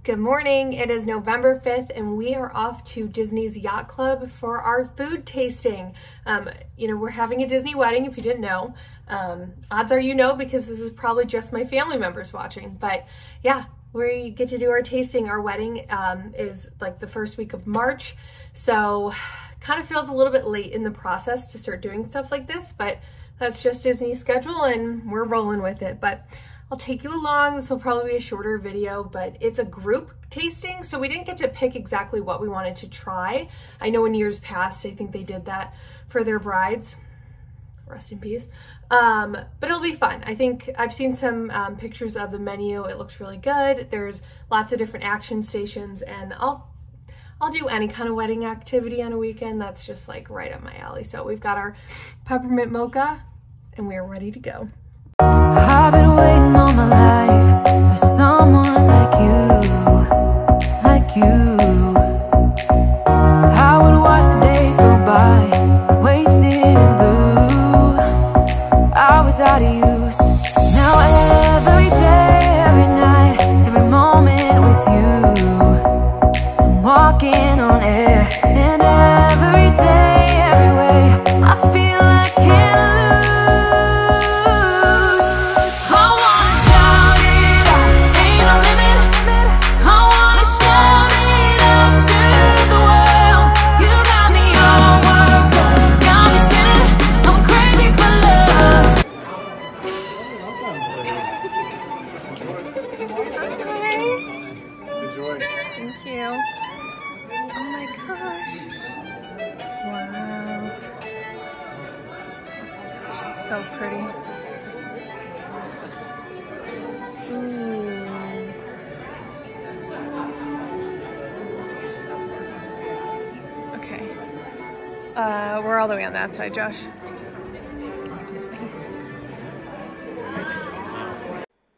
Good morning. It is November 5th and we are off to Disney's Yacht Club for our food tasting. We're having a Disney wedding if you didn't know. Odds are you know because this is probably just my family members watching. But yeah, we get to do our tasting. Our wedding is like the first week of March. So kind of feels a little bit late in the process to start doing stuff like this, but that's just Disney's schedule and we're rolling with it. But I'll take you along. This will probably be a shorter video, but it's a group tasting, so we didn't get to pick exactly what we wanted to try. I know in years past, I think they did that for their brides. Rest in peace. But it'll be fun. I think I've seen some pictures of the menu. It looks really good. There's lots of different action stations, and I'll do any kind of wedding activity on a weekend. That's just like right up my alley. So we've got our peppermint mocha, and we are ready to go. I've been waiting all my life for someone like you. I would watch the days go by, wasted in blue. I was out of use. Now every day, every night, every moment with you, I'm walking on air. And every day, every way, I feel I can't lose. So pretty. Ooh. Okay. We're all the way on that side, Josh. Excuse me.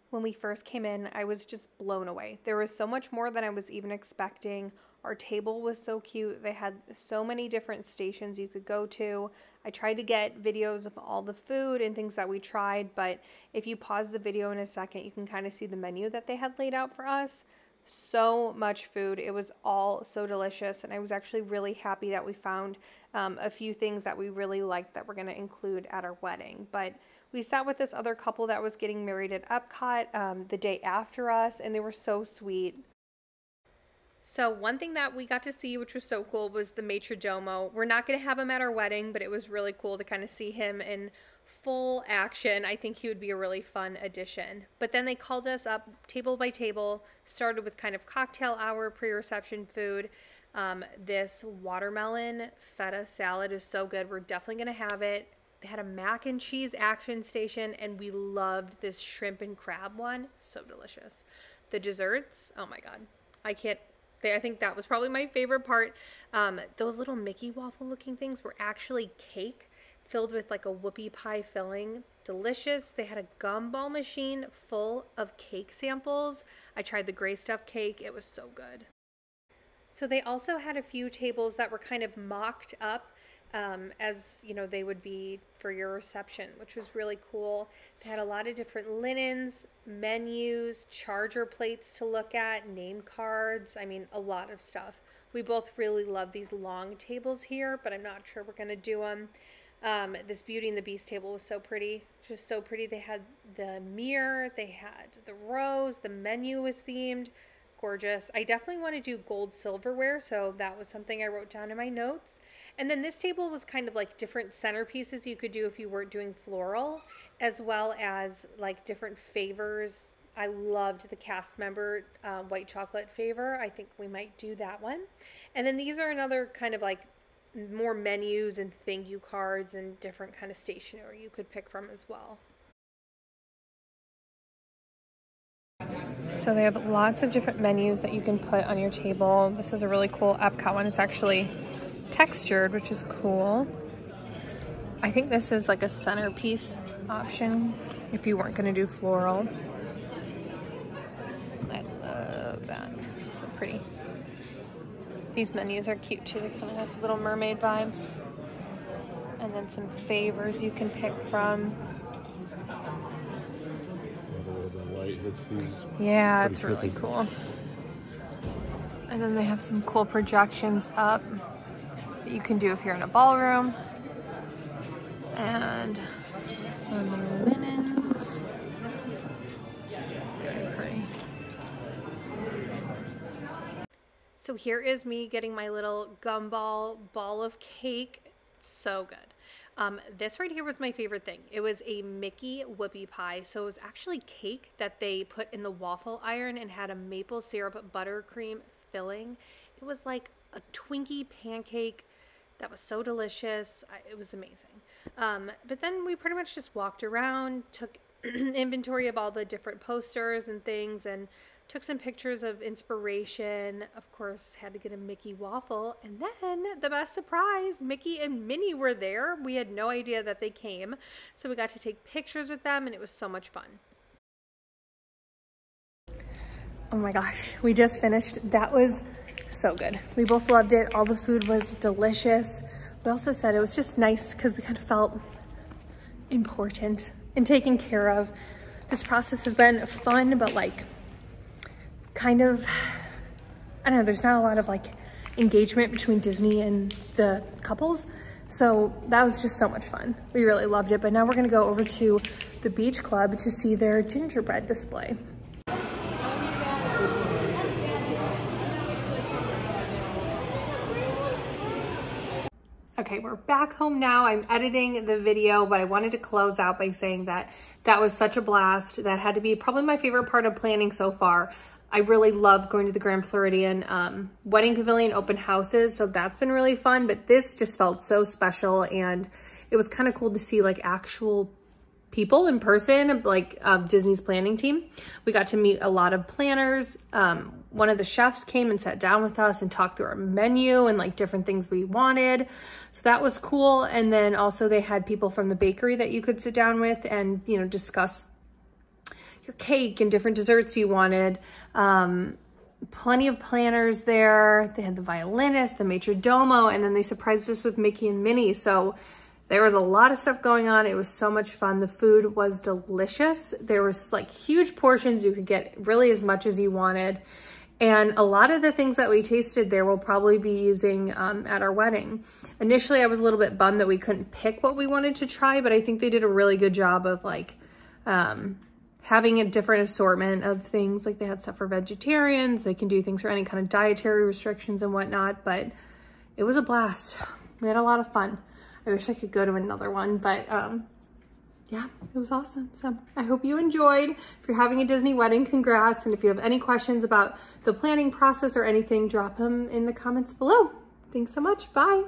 When we first came in, I was just blown away. There was so much more than I was even expecting. Our table was so cute. They had so many different stations you could go to. I tried to get videos of all the food and things that we tried, but if you pause the video in a second, you can kind of see the menu that they had laid out for us. So much food. It was all so delicious, and I was actually really happy that we found a few things that we really liked that we're going to include at our wedding. But we sat with this other couple that was getting married at Epcot the day after us, and they were so sweet. So one thing that we got to see, which was so cool, was the Maitre Domo. We're not going to have him at our wedding, but it was really cool to kind of see him in full action. I think he would be a really fun addition. But then they called us up table by table, started with kind of cocktail hour, pre-reception food. This watermelon feta salad is so good. We're definitely going to have it. They had a mac and cheese action station, and we loved this shrimp and crab one. So delicious. The desserts, oh my God. I think that was probably my favorite part. Those little Mickey waffle looking things were actually cake filled with like a whoopie pie filling. Delicious. They had a gumball machine full of cake samples. I tried the gray stuff cake. It was so good. So they also had a few tables that were kind of mocked up as you know they would be for your reception, which was really cool. They had a lot of different linens, menus, charger plates to look at, name cards. I mean, a lot of stuff. We both really love these long tables here, but I'm not sure we're gonna do them. This Beauty and the Beast table was so pretty, just so pretty. They had the mirror, they had the rose, the menu was themed, gorgeous. I definitely want to do gold silverware, so that was something I wrote down in my notes. And then this table was kind of like different centerpieces you could do if you weren't doing floral, as well as like different favors. I loved the cast member white chocolate favor. I think we might do that one. And then these are another kind of like more menus and thank you cards and different kind of stationery you could pick from as well. So they have lots of different menus that you can put on your table. This is a really cool Epcot one. It's actually textured, which is cool. I think this is like a centerpiece option if you weren't going to do floral. I love that. So pretty. These menus are cute too. They kind of have Little Mermaid vibes. And then some favors you can pick from. light hits these. Yeah, it's really cool. And then they have some cool projections up that you can do if you're in a ballroom. And some linens. Very pretty. So here is me getting my little gumball ball of cake. It's so good. This right here was my favorite thing. It was a Mickey whoopie pie. So it was actually cake that they put in the waffle iron and had a maple syrup buttercream filling. It was like a Twinkie pancake that was so delicious. It was amazing. But then we pretty much just walked around, took inventory of all the different posters and things, and took some pictures of inspiration. Of course, had to get a Mickey waffle. And then the best surprise, Mickey and Minnie were there. We had no idea that they came. So we got to take pictures with them, and it was so much fun. Oh my gosh, we just finished. That was so good. We both loved it. All the food was delicious. We also said it was just nice because we kind of felt important and taken care of. This process has been fun, but like kind of, I don't know, there's not a lot of like engagement between Disney and the couples. So that was just so much fun. We really loved it. But now we're gonna go over to the beach club to see their gingerbread display. Okay, we're back home now. I'm editing the video, but I wanted to close out by saying that that was such a blast. That had to be probably my favorite part of planning so far. I really love going to the Grand Floridian Wedding Pavilion open houses, so that's been really fun, but this just felt so special, and it was kind of cool to see like actual people in person, like Disney's planning team. We got to meet a lot of planners. One of the chefs came and sat down with us and talked through our menu and like different things we wanted. So that was cool. And then also they had people from the bakery that you could sit down with and, you know, discuss your cake and different desserts you wanted. Plenty of planners there. They had the violinist, the maitre domo, and then they surprised us with Mickey and Minnie. So there was a lot of stuff going on. It was so much fun. The food was delicious. There was like huge portions. You could get really as much as you wanted. And a lot of the things that we tasted there we'll probably be using at our wedding. Initially, I was a little bit bummed that we couldn't pick what we wanted to try, but I think they did a really good job of like having a different assortment of things. Like they had stuff for vegetarians. They can do things for any kind of dietary restrictions and whatnot, but it was a blast. We had a lot of fun. I wish I could go to another one, but yeah, it was awesome. So I hope you enjoyed. If you're having a Disney wedding, congrats. And if you have any questions about the planning process or anything, drop them in the comments below. Thanks so much. Bye.